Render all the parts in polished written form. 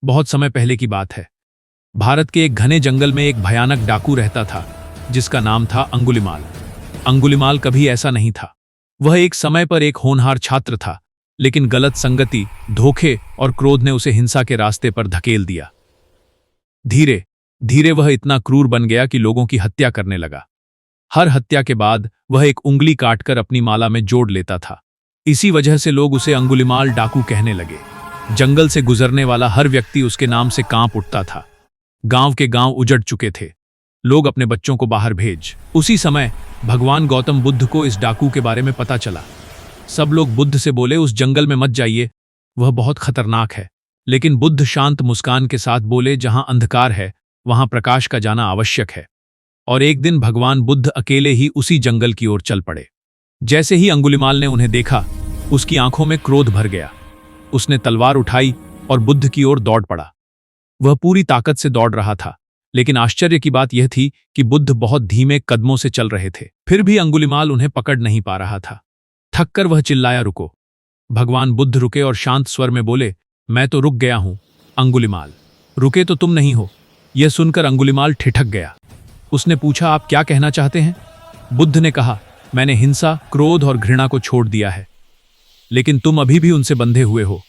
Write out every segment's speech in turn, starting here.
बहुत समय पहले की बात है। भारत के एक घने जंगल में एक भयानक डाकू रहता था, जिसका नाम था अंगुलिमाल। अंगुलिमाल कभी ऐसा नहीं था। वह एक समय पर एक होनहार छात्र था, लेकिन गलत संगति, धोखे और क्रोध ने उसे हिंसा के रास्ते पर धकेल दिया। धीरे धीरे वह इतना क्रूर बन गया कि लोगों की हत्या करने लगा। हर हत्या के बाद वह एक उंगली काटकर अपनी माला में जोड़ लेता था। इसी वजह से लोग उसे अंगुलिमाल डाकू कहने लगे। जंगल से गुजरने वाला हर व्यक्ति उसके नाम से कांप उठता था। गांव के गांव उजड़ चुके थे। लोग अपने बच्चों को बाहर भेज। उसी समय भगवान गौतम बुद्ध को इस डाकू के बारे में पता चला। सब लोग बुद्ध से बोले, उस जंगल में मत जाइए, वह बहुत खतरनाक है। लेकिन बुद्ध शांत मुस्कान के साथ बोले, जहां अंधकार है वहां प्रकाश का जाना आवश्यक है। और एक दिन भगवान बुद्ध अकेले ही उसी जंगल की ओर चल पड़े। जैसे ही अंगुलिमाल ने उन्हें देखा, उसकी आंखों में क्रोध भर गया। उसने तलवार उठाई और बुद्ध की ओर दौड़ पड़ा। वह पूरी ताकत से दौड़ रहा था, लेकिन आश्चर्य की बात यह थी कि बुद्ध बहुत धीमे कदमों से चल रहे थे। फिर भी अंगुलिमाल उन्हें पकड़ नहीं पा रहा था। थककर वह चिल्लाया, रुको। भगवान बुद्ध रुके और शांत स्वर में बोले, मैं तो रुक गया हूं अंगुलिमाल, रुके तो तुम नहीं हो। यह सुनकर अंगुलिमाल ठिठक गया। उसने पूछा, आप क्या कहना चाहते हैं? बुद्ध ने कहा, मैंने हिंसा, क्रोध और घृणा को छोड़ दिया है, लेकिन तुम अभी भी उनसे बंधे हुए हो।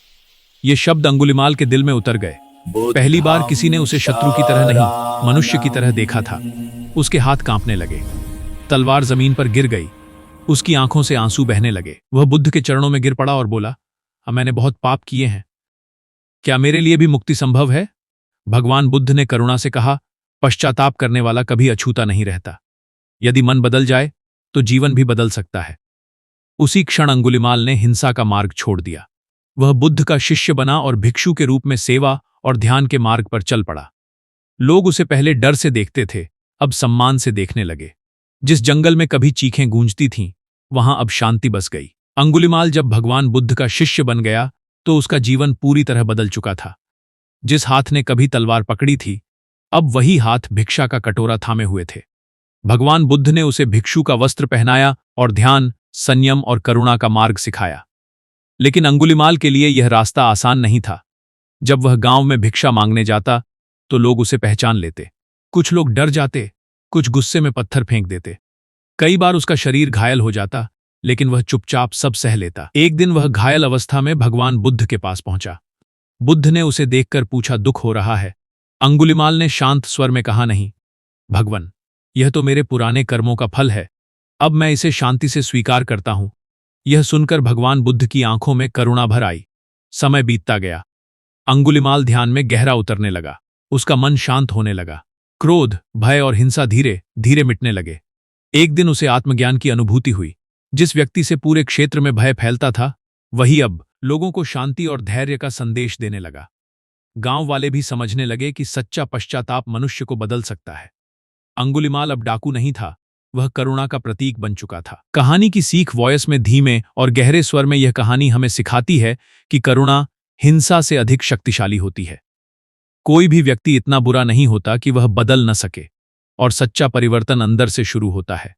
ये शब्द अंगुलिमाल के दिल में उतर गए। पहली बार किसी ने उसे शत्रु की तरह नहीं, मनुष्य की तरह देखा था। उसके हाथ कांपने लगे। तलवार जमीन पर गिर गई। उसकी आंखों से आंसू बहने लगे। वह बुद्ध के चरणों में गिर पड़ा और बोला, मैंने बहुत पाप किए हैं, क्या मेरे लिए भी मुक्ति संभव है? भगवान बुद्ध ने करुणा से कहा, पश्चाताप करने वाला कभी अछूता नहीं रहता। यदि मन बदल जाए तो जीवन भी बदल सकता है। उसी क्षण अंगुलिमाल ने हिंसा का मार्ग छोड़ दिया। वह बुद्ध का शिष्य बना और भिक्षु के रूप में सेवा और ध्यान के मार्ग पर चल पड़ा। लोग उसे पहले डर से देखते थे, अब सम्मान से देखने लगे। जिस जंगल में कभी चीखें गूंजती थीं, वहां अब शांति बस गई। अंगुलिमाल जब भगवान बुद्ध का शिष्य बन गया तो उसका जीवन पूरी तरह बदल चुका था। जिस हाथ ने कभी तलवार पकड़ी थी, अब वही हाथ भिक्षा का कटोरा थामे हुए थे। भगवान बुद्ध ने उसे भिक्षु का वस्त्र पहनाया और ध्यान, संयम और करुणा का मार्ग सिखाया। लेकिन अंगुलिमाल के लिए यह रास्ता आसान नहीं था। जब वह गांव में भिक्षा मांगने जाता तो लोग उसे पहचान लेते। कुछ लोग डर जाते, कुछ गुस्से में पत्थर फेंक देते। कई बार उसका शरीर घायल हो जाता, लेकिन वह चुपचाप सब सह लेता। एक दिन वह घायल अवस्था में भगवान बुद्ध के पास पहुंचा। बुद्ध ने उसे देखकर पूछा, दुख हो रहा है? अंगुलिमाल ने शांत स्वर में कहा, नहीं भगवान, यह तो मेरे पुराने कर्मों का फल है। अब मैं इसे शांति से स्वीकार करता हूं। यह सुनकर भगवान बुद्ध की आंखों में करुणा भर आई। समय बीतता गया। अंगुलिमाल ध्यान में गहरा उतरने लगा। उसका मन शांत होने लगा। क्रोध, भय और हिंसा धीरे धीरे मिटने लगे। एक दिन उसे आत्मज्ञान की अनुभूति हुई। जिस व्यक्ति से पूरे क्षेत्र में भय फैलता था, वही अब लोगों को शांति और धैर्य का संदेश देने लगा। गांव वाले भी समझने लगे कि सच्चा पश्चाताप मनुष्य को बदल सकता है। अंगुलिमाल अब डाकू नहीं था, वह करुणा का प्रतीक बन चुका था। कहानी की सीख वॉयस में धीमे और गहरे स्वर में यह कहानी हमें सिखाती है कि करुणा हिंसा से अधिक शक्तिशाली होती है। कोई भी व्यक्ति इतना बुरा नहीं होता कि वह बदल न सके, और सच्चा परिवर्तन अंदर से शुरू होता है।